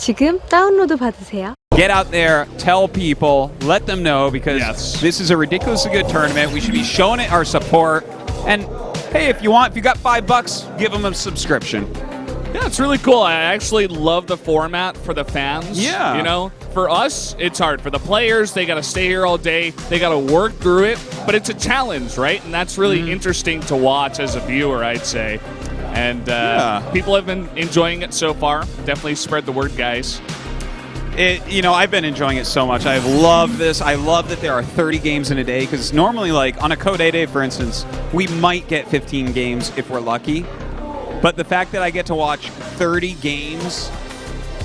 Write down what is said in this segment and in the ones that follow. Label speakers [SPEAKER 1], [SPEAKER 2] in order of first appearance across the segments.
[SPEAKER 1] 지금 다운로드 받으세요.
[SPEAKER 2] Get out there, tell people, let them know, because this is a ridiculously good tournament. We should be showing it our support. And hey, if you got $5, give them a subscription.
[SPEAKER 3] Yeah, it's really cool. I actually love the format for the fans.
[SPEAKER 2] Yeah.
[SPEAKER 3] You know, for us, it's hard. For the players, they got to stay here all day. They got to work through it. But it's a challenge, right? And that's really interesting to watch as a viewer, I'd say. And people have been enjoying it so far. Definitely spread the word, guys.
[SPEAKER 2] I've been enjoying it so much. I love this. I love that there are 30 games in a day, because normally, like on a Code A day, for instance, we might get 15 games if we're lucky. But the fact that I get to watch 30 games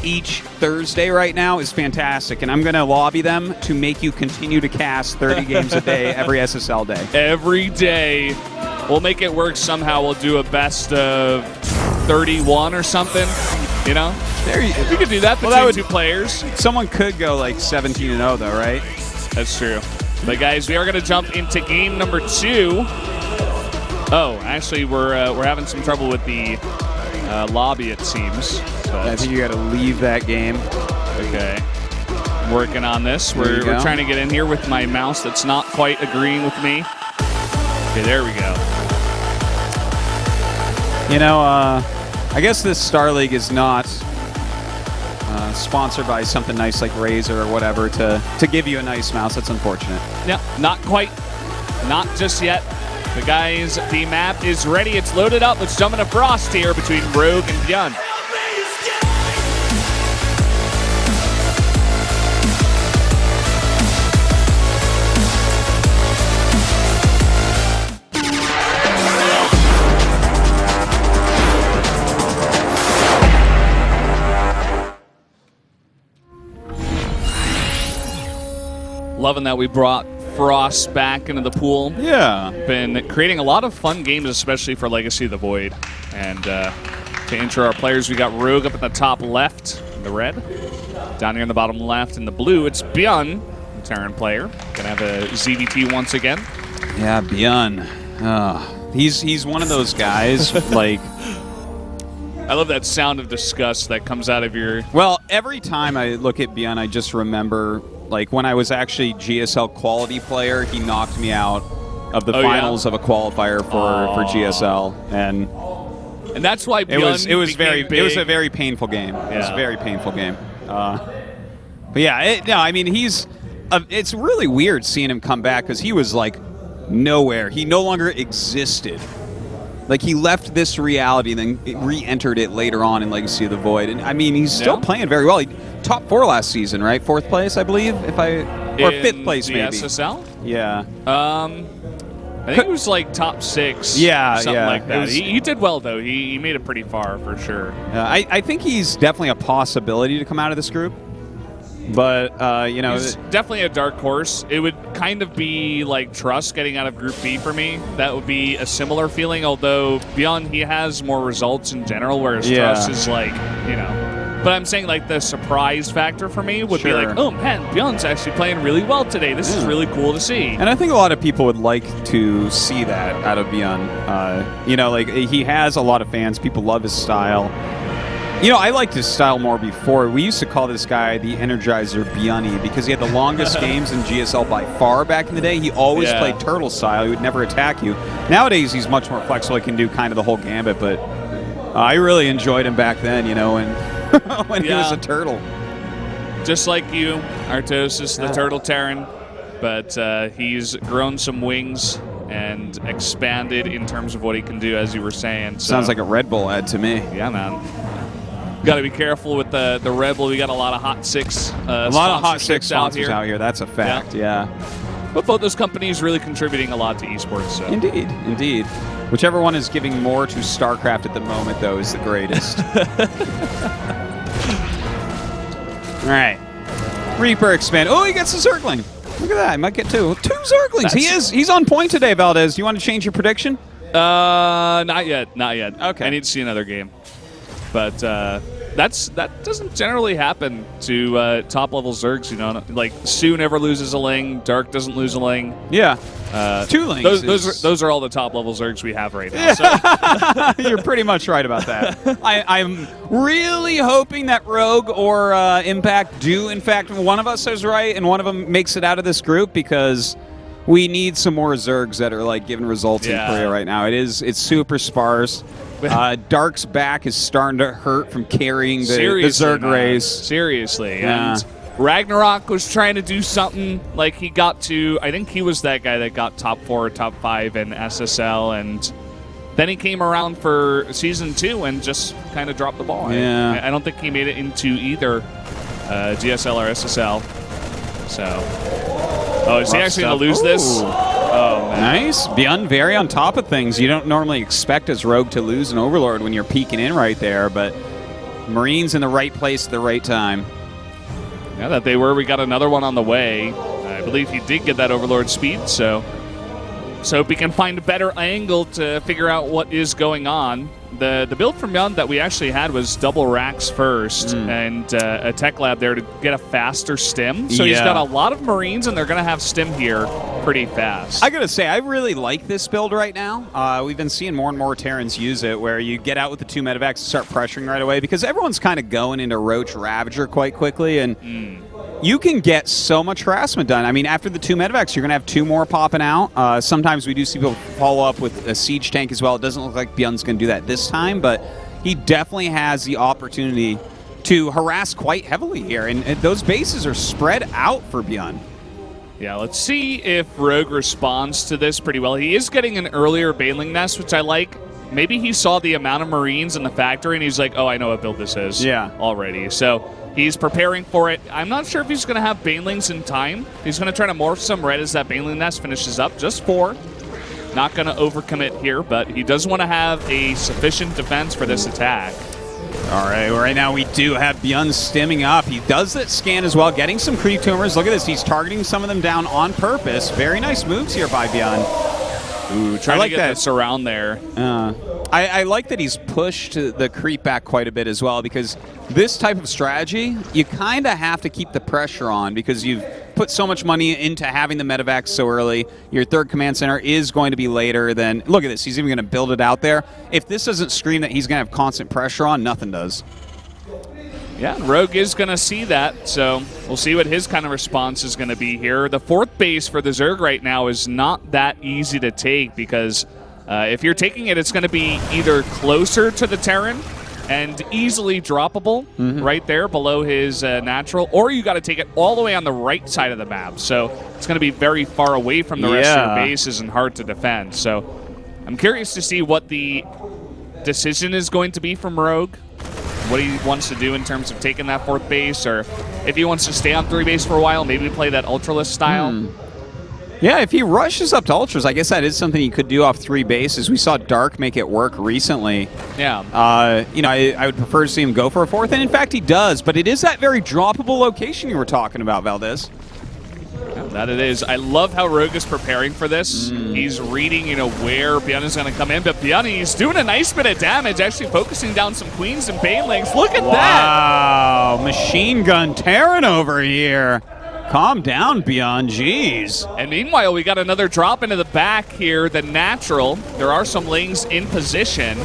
[SPEAKER 2] each Thursday right now is fantastic, and I'm going to lobby them to make you continue to cast 30 games a day every SSL day. Every day.
[SPEAKER 3] We'll make it work somehow. We'll do a best of 31 or something, you know? We could do that between two players.
[SPEAKER 2] Someone could go like 17-0 though, right?
[SPEAKER 3] That's true. But guys, we are going to jump into game number 2. Oh, actually, we're having some trouble with the lobby, it seems. But
[SPEAKER 2] I think you got to leave that game.
[SPEAKER 3] Okay. Working on this. We're trying to get in here with my mouse that's not quite agreeing with me. Okay, there we go.
[SPEAKER 2] I guess this Star League is not sponsored by something nice like Razer or whatever to give you a nice mouse. That's unfortunate.
[SPEAKER 3] Yeah, not quite. Not just yet. The guys, the map is ready. It's loaded up. Let's jump into Frost here between Rogue and ByuN. Loving that we brought Frost back into the pool.
[SPEAKER 2] Yeah.
[SPEAKER 3] Been creating a lot of fun games, especially for Legacy of the Void. And to intro our players, we got Rogue up at the top left, in the red. Down here in the bottom left, in the blue, it's ByuN, the Terran player. Gonna have a ZVT once again.
[SPEAKER 2] Yeah, ByuN. He's one of those guys, like...
[SPEAKER 3] I love that sound of disgust that comes out of your...
[SPEAKER 2] Well, every time I look at ByuN, I just remember... Like, when I was actually GSL quality player, he knocked me out of the finals of a qualifier for GSL, and
[SPEAKER 3] that's why ByuN
[SPEAKER 2] it was a very painful game. Yeah. It was a very painful game. But yeah, it's really weird seeing him come back, because he was like nowhere. He no longer existed. Like, he left this reality and then re-entered it later on in Legacy of the Void. And I mean, he's still playing very well. He top 4 last season, right? 4th place, I believe, or 5th place, maybe.
[SPEAKER 3] SSL?
[SPEAKER 2] Yeah.
[SPEAKER 3] I think it was like top 6.
[SPEAKER 2] Yeah,
[SPEAKER 3] something like that. He did well though. He made it pretty far for sure.
[SPEAKER 2] I think he's definitely a possibility to come out of this group. But,
[SPEAKER 3] he's definitely a dark horse. It would kind of be like Trust getting out of Group B for me. That would be a similar feeling, although ByuN, he has more results in general, whereas Trust is like, But I'm saying, like, the surprise factor for me would be like, oh, man, ByuN's actually playing really well today. This is really cool to see.
[SPEAKER 2] And I think a lot of people would like to see that out of ByuN. Like, he has a lot of fans. People love his style. I liked his style more before. We used to call this guy the Energizer ByuN because he had the longest games in GSL by far back in the day. He always played turtle style. He would never attack you. Nowadays, he's much more flexible. He can do kind of the whole gambit, but I really enjoyed him back then, when he was a turtle.
[SPEAKER 3] Just like you, Artosis, the Turtle Terran, but he's grown some wings and expanded in terms of what he can do, as you were saying. So.
[SPEAKER 2] Sounds like a Red Bull ad to me.
[SPEAKER 3] Yeah, man. Got to be careful with the Red Bull. We got a lot of Hot 6
[SPEAKER 2] a lot of Hot 6 sponsors out here. That's a fact, yeah.
[SPEAKER 3] But both those companies really contributing a lot to esports. So.
[SPEAKER 2] Indeed. Whichever one is giving more to StarCraft at the moment, though, is the greatest. All right. Reaper expand. Oh, he gets the circling. Look at that. He might get 2. 2 circlings. He's on point today, Valdez. Do you want to change your prediction?
[SPEAKER 3] Not yet.
[SPEAKER 2] Okay.
[SPEAKER 3] I need to see another game. But that doesn't generally happen to top level Zergs. You know, like Sue never loses a Ling, Dark doesn't lose a Ling.
[SPEAKER 2] Yeah, 2 Lings.
[SPEAKER 3] Those are all the top level Zergs we have right now. So.
[SPEAKER 2] You're pretty much right about that. I'm really hoping that Rogue or Impact do, in fact, one of us is right and one of them makes it out of this group, because we need some more Zergs that are like giving results in Korea right now. It's super sparse. Dark's back is starting to hurt from carrying the Zerg race.
[SPEAKER 3] Seriously. Yeah. And Ragnarok was trying to do something like he got to, I think he was that guy that got top 4 or top 5 in SSL, and then he came around for Season 2 and just kind of dropped the ball.
[SPEAKER 2] Yeah.
[SPEAKER 3] I don't think he made it into either GSL or SSL. So, is he actually going to lose this? Oh, man.
[SPEAKER 2] Nice. ByuN very on top of things. You don't normally expect as Rogue to lose an Overlord when you're peeking in right there, but Marines in the right place at the right time.
[SPEAKER 3] Yeah, that they were. We got another one on the way. I believe he did get that Overlord speed, so hope he can find a better angle to figure out what is going on. The build from ByuN that we actually had was double racks first and a tech lab there to get a faster stim. So he's got a lot of Marines, and they're going to have stim here pretty fast.
[SPEAKER 2] I got to say, I really like this build right now. We've been seeing more and more Terrans use it, where you get out with the 2 medevacs and start pressuring right away, because everyone's kind of going into Roach Ravager quite quickly, and you can get so much harassment done. I mean, after the 2 medevacs, you're going to have 2 more popping out. Sometimes we do see people follow up with a siege tank as well. It doesn't look like ByuN's going to do that this time, but he definitely has the opportunity to harass quite heavily here, and those bases are spread out for ByuN.
[SPEAKER 3] Yeah, let's see if Rogue responds to this pretty well. He is getting an earlier Baneling Nest, which I like. Maybe he saw the amount of Marines in the factory, and he's like, oh, I know what build this is already. So he's preparing for it. I'm not sure if he's going to have Banelings in time. He's going to try to morph some red as that Baneling Nest finishes up. Just 4. Not going to overcommit here, but he does want to have a sufficient defense for this attack.
[SPEAKER 2] All right now we do have ByuN stimming up. He does that scan as well, getting some creep tumors. Look at this. He's targeting some of them down on purpose. Very nice moves here by ByuN.
[SPEAKER 3] Ooh, trying to get the surround there.
[SPEAKER 2] I like that he's pushed the creep back quite a bit as well, because this type of strategy, you kind of have to keep the pressure on, because you've put so much money into having the medevacs so early. Your 3rd command center is going to be later than... Look at this. He's even going to build it out there. If this doesn't scream that he's going to have constant pressure on, nothing does.
[SPEAKER 3] Yeah, Rogue is going to see that, so we'll see what his kind of response is going to be here. The 4th base for the Zerg right now is not that easy to take, because if you're taking it, it's going to be either closer to the Terran and easily droppable right there below his natural, or you got to take it all the way on the right side of the map. So it's going to be very far away from the rest of your bases and hard to defend. So I'm curious to see what the decision is going to be from Rogue, what he wants to do in terms of taking that 4th base, or if he wants to stay on 3 base for a while, maybe play that Ultralist style.
[SPEAKER 2] Yeah, if he rushes up to Ultras, I guess that is something he could do off 3 bases. We saw Dark make it work recently.
[SPEAKER 3] Yeah.
[SPEAKER 2] You know, I would prefer to see him go for a 4th, and in fact he does, but it is that very droppable location you were talking about, Valdez.
[SPEAKER 3] Yeah, that it is. I love how Rogue is preparing for this. He's reading, you know, where ByuN is going to come in, but ByuN, he's doing a nice bit of damage, actually focusing down some Queens and Banelings. Look at that!
[SPEAKER 2] Wow, machine gun Terran over here. Calm down, ByuN, jeez.
[SPEAKER 3] And meanwhile, we got another drop into the back here, the natural. There are some Lings in position,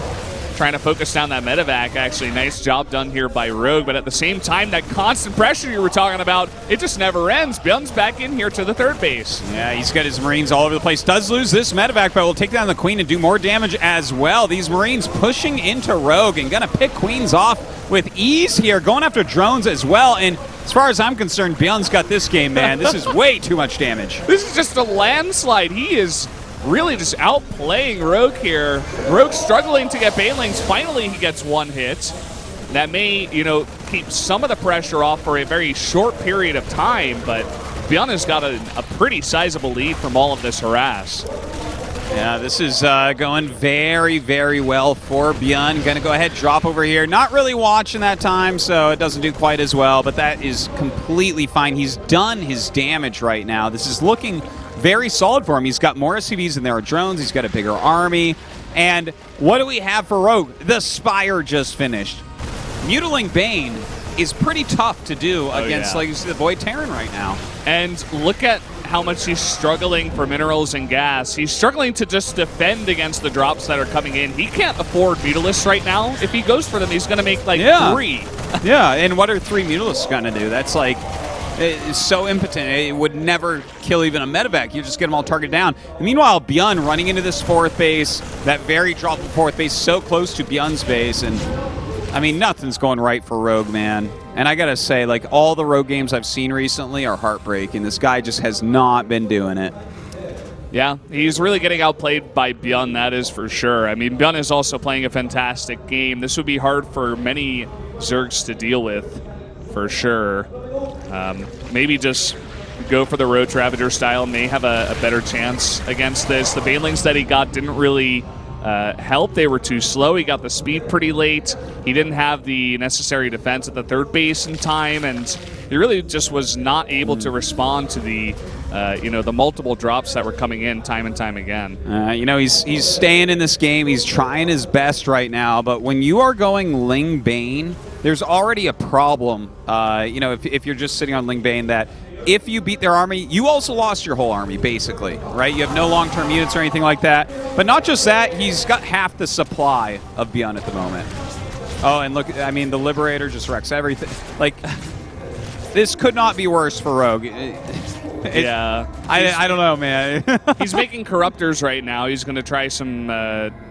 [SPEAKER 3] trying to focus down that medevac. Actually, nice job done here by Rogue, but at the same time, that constant pressure you were talking about, it just never ends. ByuN's back in here to the 3rd base.
[SPEAKER 2] Yeah, he's got his Marines all over the place. Does lose this medevac, but will take down the Queen and do more damage as well. These Marines pushing into Rogue and gonna pick Queens off with ease here, going after drones as well. And as far as I'm concerned, ByuN's got this game, man. This is way too much damage.
[SPEAKER 3] This is just a landslide. He is really just outplaying Rogue here. Rogue struggling to get Banelings. Finally, he gets 1 hit. That may, you know, keep some of the pressure off for a very short period of time, but ByuN has got a pretty sizable lead from all of this harass.
[SPEAKER 2] Yeah, this is going very, very well for ByuN. Going to go ahead, drop over here. Not really watching that time, so it doesn't do quite as well, but that is completely fine. He's done his damage right now. This is looking very solid for him. He's got more SCVs than there are drones. He's got a bigger army. And what do we have for Rogue? The Spire just finished. Mutiling Bane is pretty tough to do against
[SPEAKER 3] yeah.
[SPEAKER 2] like the Void Terran right now.
[SPEAKER 3] And look at how much he's struggling for minerals and gas. He's struggling to just defend against the drops that are coming in. He can't afford Mutalisks right now. If he goes for them, he's going to make like 3.
[SPEAKER 2] Yeah, and what are 3 Mutalisks going to do? That's like it's so impotent. It would never kill even a medevac. You just get them all targeted down. And meanwhile, ByuN running into this 4th base, that very droppable 4th base, so close to ByuN's base, and I mean, nothing's going right for Rogue, man. And I gotta say, like, all the Rogue games I've seen recently are heartbreaking. This guy just has not been doing it.
[SPEAKER 3] Yeah, he's really getting outplayed by ByuN, that is for sure. I mean, ByuN is also playing a fantastic game. This would be hard for many Zergs to deal with, for sure. Maybe just go for the Roach Ravager style, may have a better chance against this. The Banelings that he got didn't really help. They were too slow. He got the speed pretty late. He didn't have the necessary defense at the 3rd base in time, and he really just was not able to respond to the the multiple drops that were coming in time and time again.
[SPEAKER 2] He's staying in this game. He's trying his best right now, but when you are going Ling Bane, there's already a problem. If you're just sitting on Ling Bane, that if you beat their army, you also lost your whole army, basically, right? You have no long-term units or anything like that. But not just that, he's got half the supply of ByuN at the moment. Oh, and look, I mean, the Liberator just wrecks everything. Like, this could not be worse for Rogue.
[SPEAKER 3] Yeah.
[SPEAKER 2] I don't know, man.
[SPEAKER 3] He's making Corruptors right now. He's going to try some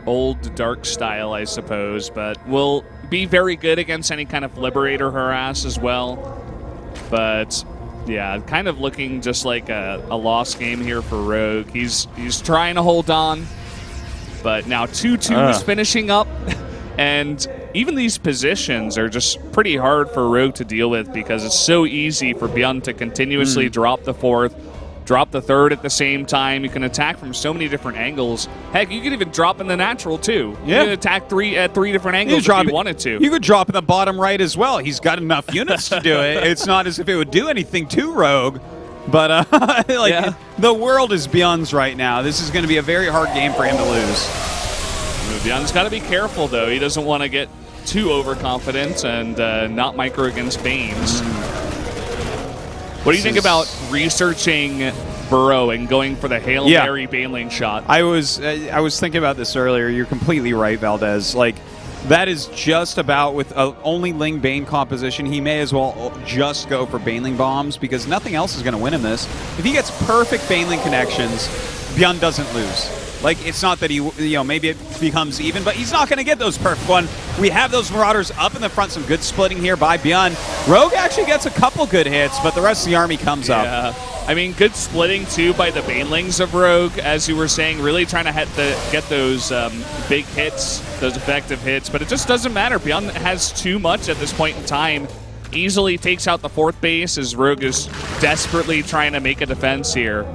[SPEAKER 3] old Dark style, I suppose, but will be very good against any kind of Liberator harass as well. But yeah, kind of looking just like a lost game here for Rogue. He's trying to hold on, but now 2-2 is finishing up. And even these positions are just pretty hard for Rogue to deal with because it's so easy for ByuN to continuously drop the 4th, drop the 3rd at the same time. You can attack from so many different angles. Heck, you could even drop in the natural too.
[SPEAKER 2] Yeah.
[SPEAKER 3] You can attack at 3 different angles if you wanted to.
[SPEAKER 2] You could drop in the bottom right as well. He's got enough units to do it. It's not as if it would do anything to Rogue. But the world is ByuN's right now. This is going to be a very hard game for him to lose.
[SPEAKER 3] ByuN's got to be careful, though. He doesn't want to get too overconfident and not micro against Banes. What do you think about researching Burrow and going for the Hail Mary Baneling shot?
[SPEAKER 2] I was thinking about this earlier. You're completely right, Valdez. Like, that is just about with only Ling Bane composition. He may as well just go for Baneling bombs because nothing else is going to win him this. If he gets perfect Baneling connections, ByuN doesn't lose. Like, it's not that he, maybe it becomes even, but he's not going to get those perfect one. We have those Marauders up in the front, some good splitting here by ByuN. Rogue actually gets a couple good hits, but the rest of the army comes up.
[SPEAKER 3] I mean, good splitting, too, by the Banelings of Rogue, as you were saying, really trying to get those big hits, those effective hits, but it just doesn't matter. ByuN has too much at this point in time. Easily takes out the 4th base as Rogue is desperately trying to make a defense here.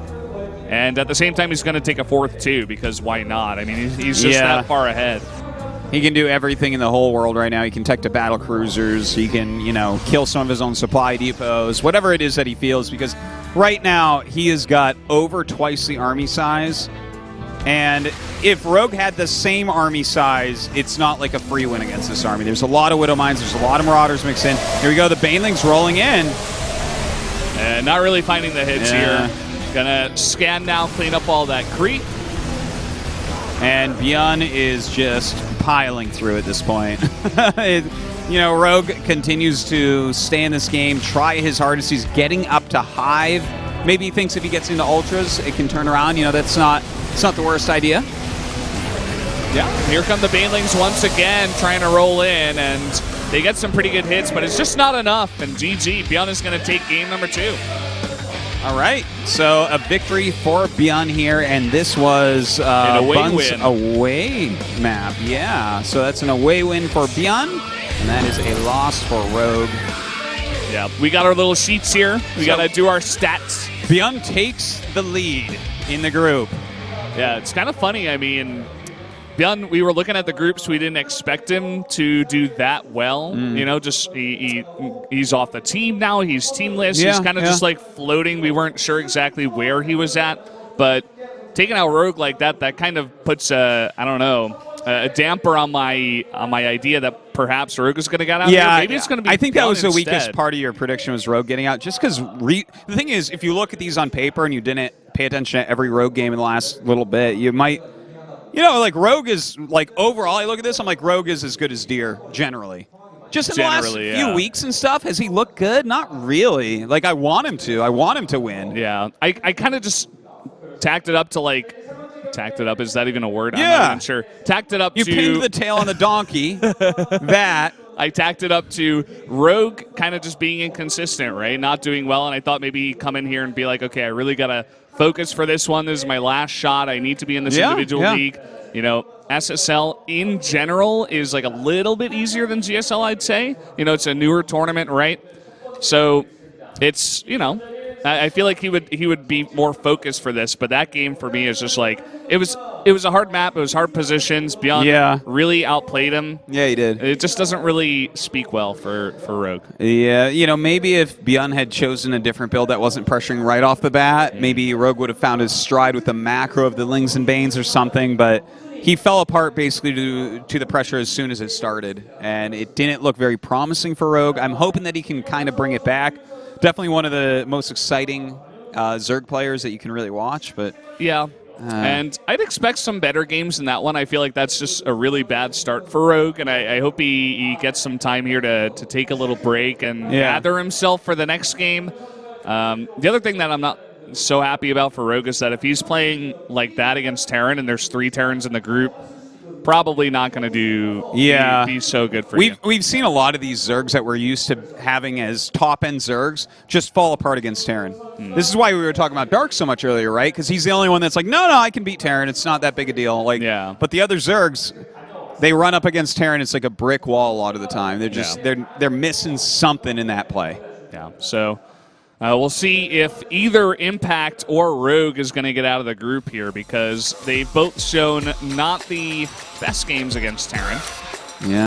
[SPEAKER 3] And at the same time, he's going to take a 4th, too, because why not? I mean, he's just that far ahead.
[SPEAKER 2] He can do everything in the whole world right now. He can tech to battle cruisers. He can, kill some of his own supply depots, whatever it is that he feels, because right now he has got over twice the army size. And if Rogue had the same army size, it's not like a free win against this army. There's a lot of Widow Mines. There's a lot of Marauders mixed in. Here we go. The Banelings rolling in.
[SPEAKER 3] And not really finding the hits here. Gonna scan now, clean up all that creep.
[SPEAKER 2] And ByuN is just piling through at this point. Rogue continues to stay in this game, try his hardest. He's getting up to Hive. Maybe he thinks if he gets into Ultras, it can turn around. It's not the worst idea.
[SPEAKER 3] Yeah, here come the Banelings once again, trying to roll in, and they get some pretty good hits, but it's just not enough. And GG, ByuN is going to take game number 2.
[SPEAKER 2] All right, so a victory for ByuN here, and this was
[SPEAKER 3] an
[SPEAKER 2] Bun's away map. Yeah, so that's an away win for ByuN, and that is a loss for Rogue.
[SPEAKER 3] Yeah, we got our little sheets here. We got to do our stats.
[SPEAKER 2] ByuN takes the lead in the group.
[SPEAKER 3] Yeah, it's kind of funny. I mean, ByuN, we were looking at the groups. We didn't expect him to do that well. Just he's off the team now. He's teamless. He's kind of just like floating. We weren't sure exactly where he was at. But taking out Rogue like that kind of puts, I don't know, a damper on my idea that perhaps Rogue is going to get out. Yeah, maybe it's going to be.
[SPEAKER 2] I think that was the
[SPEAKER 3] instead.
[SPEAKER 2] weakest part of your prediction was Rogue getting out, just because the thing is, if you look at these on paper and you didn't pay attention to every Rogue game in the last little bit, you might, like Rogue is like overall. I look at this, I'm like Rogue is as good as Deer generally. Just in the last few weeks and stuff, has he looked good? Not really. Like I want him to. I want him to win.
[SPEAKER 3] Yeah, I kind of just tacked it up to tacked it up. Is that even a word?
[SPEAKER 2] Yeah.
[SPEAKER 3] I'm not even sure. Tacked it up
[SPEAKER 2] you
[SPEAKER 3] to.
[SPEAKER 2] You pinned the tail on the donkey. That.
[SPEAKER 3] I tacked it up to Rogue kind of just being inconsistent, right? Not doing well, and I thought maybe he'd come in here and be like, okay, I really got to focus for this one. This is my last shot. I need to be in this individual league. SSL in general is like a little bit easier than GSL, I'd say. It's a newer tournament, right? So it's, I feel like he would be more focused for this, but that game for me is just like it was a hard map, it was hard positions. ByuN really outplayed him.
[SPEAKER 2] Yeah, he did.
[SPEAKER 3] It just doesn't really speak well for Rogue.
[SPEAKER 2] Yeah, maybe if ByuN had chosen a different build that wasn't pressuring right off the bat, maybe Rogue would have found his stride with the macro of the Lings and Banes or something, but he fell apart basically to the pressure as soon as it started, and it didn't look very promising for Rogue. I'm hoping that he can kind of bring it back. Definitely one of the most exciting Zerg players that you can really watch. But
[SPEAKER 3] yeah, and I'd expect some better games than that one. I feel like that's just a really bad start for Rogue, and I hope he gets some time here to take a little break and gather himself for the next game. The other thing that I'm not so happy about for Rogue is that if he's playing like that against Terran and there's 3 Terrans in the group, probably not going to be so good for you.
[SPEAKER 2] We've seen a lot of these Zergs that we're used to having as top-end Zergs just fall apart against Terran. This is why we were talking about Dark so much earlier, right? Because he's the only one that's like, no, I can beat Terran. It's not that big a deal. But the other Zergs, they run up against Terran. It's like a brick wall a lot of the time. They're just they're missing something in that play.
[SPEAKER 3] Yeah. So we'll see if either Impact or Rogue is going to get out of the group here, because they've both shown not the best games against Terran.
[SPEAKER 2] Yeah.